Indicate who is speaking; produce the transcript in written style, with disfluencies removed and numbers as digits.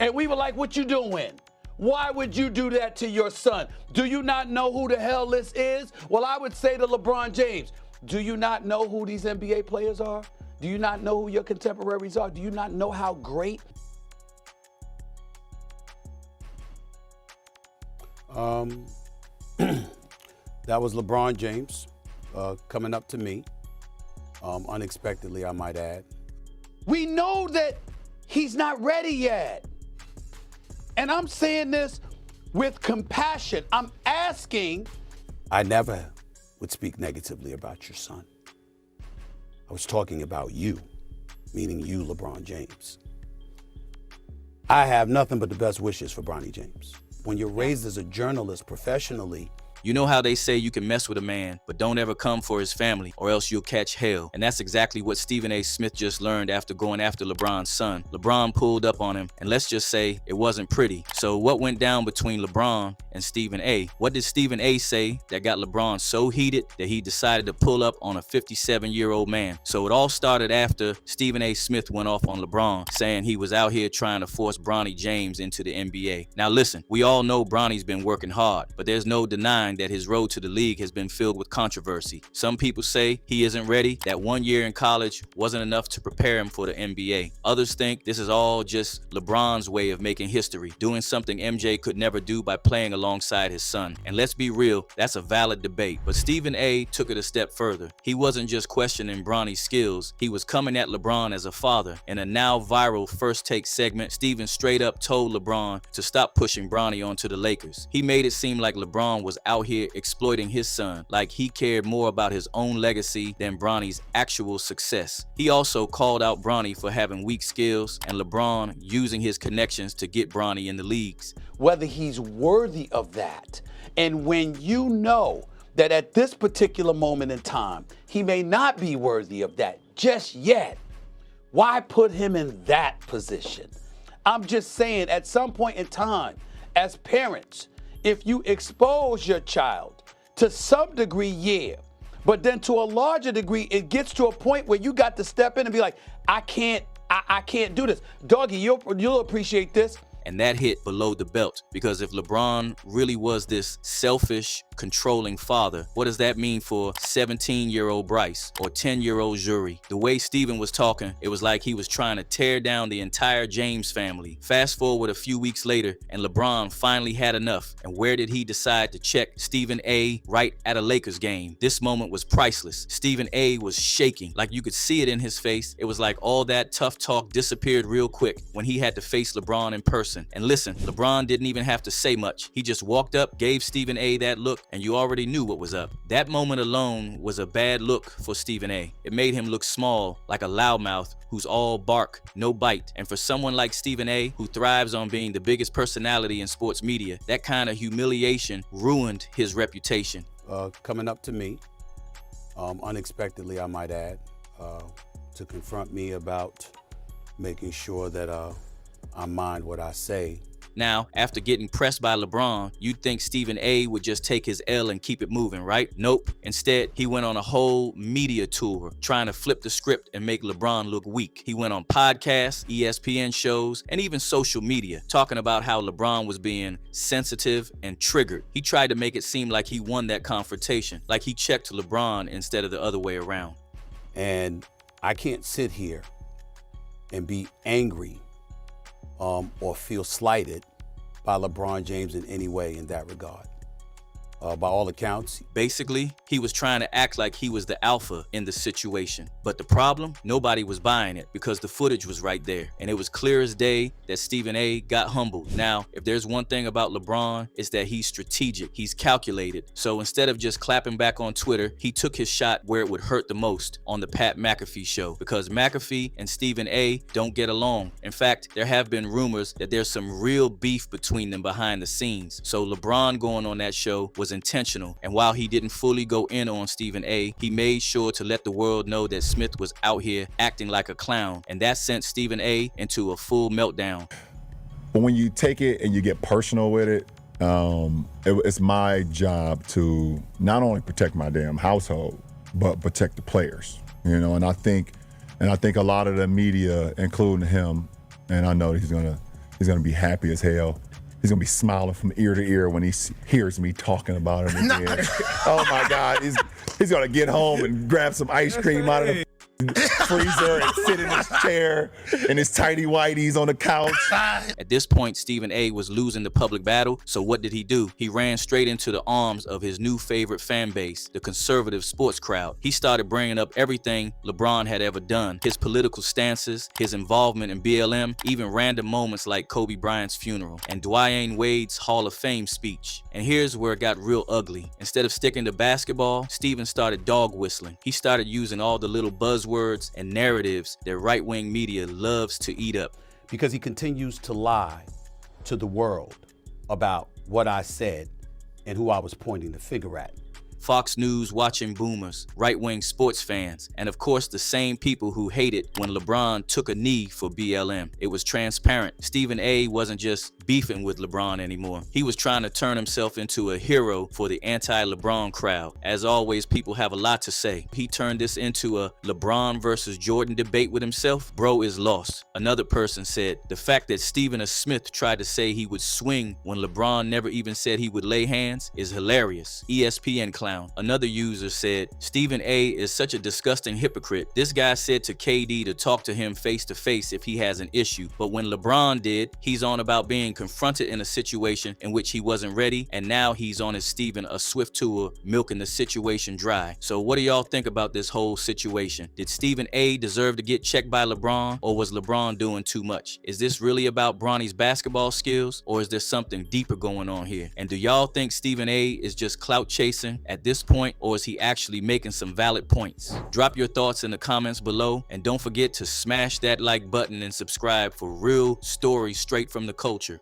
Speaker 1: And we were like, what you doing? Why would you do that to your son? Do you not know who the hell this is? Well, I would say to LeBron James, do you not know who these NBA players are? Do you not know who your contemporaries are? Do you not know how great?
Speaker 2: That was LeBron James coming up to me, unexpectedly, I might add.
Speaker 1: We know that he's not ready yet. And I'm saying this with compassion. I'm asking.
Speaker 2: I never would speak negatively about your son. I was talking about you, meaning you, LeBron James. I have nothing but the best wishes for Bronny James. When you're raised as a journalist professionally,
Speaker 3: you know how they say you can mess with a man, but don't ever come for his family or else you'll catch hell. And that's exactly what Stephen A. Smith just learned after going after LeBron's son. LeBron pulled up on him, and let's just say it wasn't pretty. So what went down between LeBron and Stephen A? What did Stephen A. say that got LeBron so heated that he decided to pull up on a 57-year-old man? So it all started after Stephen A. Smith went off on LeBron, saying he was out here trying to force Bronny James into the NBA. Now listen, we all know Bronny's been working hard, but there's no denying that his road to the league has been filled with controversy. Some people say he isn't ready, that 1 year in college wasn't enough to prepare him for the NBA. Others think this is all just LeBron's way of making history, doing something MJ could never do by playing alongside his son. And let's be real, that's a valid debate. But Stephen A. took it a step further. He wasn't just questioning Bronny's skills, he was coming at LeBron as a father. In a now viral First Take segment, Stephen straight up told LeBron to stop pushing Bronny onto the Lakers. He made it seem like LeBron was out here exploiting his son, like he cared more about his own legacy than Bronny's actual success. He also called out Bronny for having weak skills and LeBron using his connections to get Bronny in the leagues.
Speaker 1: Whether he's worthy of that. And when you know that at this particular moment in time, he may not be worthy of that just yet, why put him in that position? I'm just saying, at some point in time, as parents, if you expose your child to some degree, yeah, but then to a larger degree, it gets to a point where you got to step in and be like, I can't do this. Doggy, you'll appreciate this.
Speaker 3: And that hit below the belt, because if LeBron really was this selfish, controlling father, what does that mean for 17-year-old Bryce or 10-year-old Jury? The way Stephen was talking, it was like he was trying to tear down the entire James family. Fast forward a few weeks later, and LeBron finally had enough. And where did he decide to check Stephen A. right at a Lakers game? This moment was priceless. Stephen A. was shaking, like you could see it in his face. It was like all that tough talk disappeared real quick when he had to face LeBron in person. And listen, LeBron didn't even have to say much. He just walked up, gave Stephen A. that look, and you already knew what was up. That moment alone was a bad look for Stephen A. It made him look small, like a loudmouth who's all bark, no bite. And for someone like Stephen A., who thrives on being the biggest personality in sports media, that kind of humiliation ruined his reputation.
Speaker 2: Coming up to me, unexpectedly, I might add, to confront me about making sure that I mind what I say.
Speaker 3: Now, after getting pressed by LeBron, you'd think Stephen A. would just take his L and keep it moving, right? Nope. Instead, he went on a whole media tour trying to flip the script and make LeBron look weak. He went on podcasts, ESPN shows, and even social media, talking about how LeBron was being sensitive and triggered. He tried to make it seem like he won that confrontation, like he checked LeBron instead of the other way around.
Speaker 2: And I can't sit here and be angry or feel slighted by LeBron James in any way in that regard. By all accounts,
Speaker 3: basically, he was trying to act like he was the alpha in the situation. But the problem, nobody was buying it because the footage was right there. And it was clear as day that Stephen A. got humbled. Now, if there's one thing about LeBron, it's that he's strategic, he's calculated. So instead of just clapping back on Twitter, he took his shot where it would hurt the most, on the Pat McAfee show, because McAfee and Stephen A. don't get along. In fact, there have been rumors that there's some real beef between them behind the scenes. So LeBron going on that show was intentional, and while he didn't fully go in on Stephen A., he made sure to let the world know that Smith was out here acting like a clown, and that sent Stephen A. into a full meltdown.
Speaker 4: But when you take it and you get personal with it, it's my job to not only protect my damn household, but protect the players. You know, and I think a lot of the media, including him, and I know he's gonna He's gonna be happy as hell. He's gonna be smiling from ear to ear when he hears me talking about him again. Oh my God, he's gonna get home and grab some ice cream out of the freezer and sit in his chair and his tighty whities on the couch.
Speaker 3: At this point, Stephen A was losing the public battle, so what did he do? He ran straight into the arms of his new favorite fan base, the conservative sports crowd. He started bringing up everything LeBron had ever done, his political stances, his involvement in BLM, even random moments like Kobe Bryant's funeral, and Dwayne Wade's Hall of Fame speech. And here's where it got real ugly. Instead of sticking to basketball, Stephen started dog whistling. He started using all the little buzzwords and narratives that right-wing media loves to eat up.
Speaker 2: Because he continues to lie to the world about what I said and who I was pointing the finger at.
Speaker 3: Fox News watching boomers, right-wing sports fans, and of course the same people who hated when LeBron took a knee for BLM. It was transparent. Stephen A wasn't just beefing with LeBron anymore. He was trying to turn himself into a hero for the anti-LeBron crowd. As always, people have a lot to say. He turned this into a LeBron versus Jordan debate with himself. Bro is lost. Another person said, the fact that Stephen A. Smith tried to say he would swing when LeBron never even said he would lay hands is hilarious. ESPN clown. Another user said, Stephen A is such a disgusting hypocrite. This guy said to KD to talk to him face to face if he has an issue. But when LeBron did, he's on about being confronted in a situation in which he wasn't ready. And now he's on his Stephen A Swift tour, milking the situation dry. So what do y'all think about this whole situation? Did Stephen A deserve to get checked by LeBron, or was LeBron doing too much? Is this really about Bronny's basketball skills, or is there something deeper going on here? And do y'all think Stephen A is just clout chasing at this point, or is he actually making some valid points? Drop your thoughts in the comments below, and don't forget to smash that like button and subscribe for real stories straight from the culture.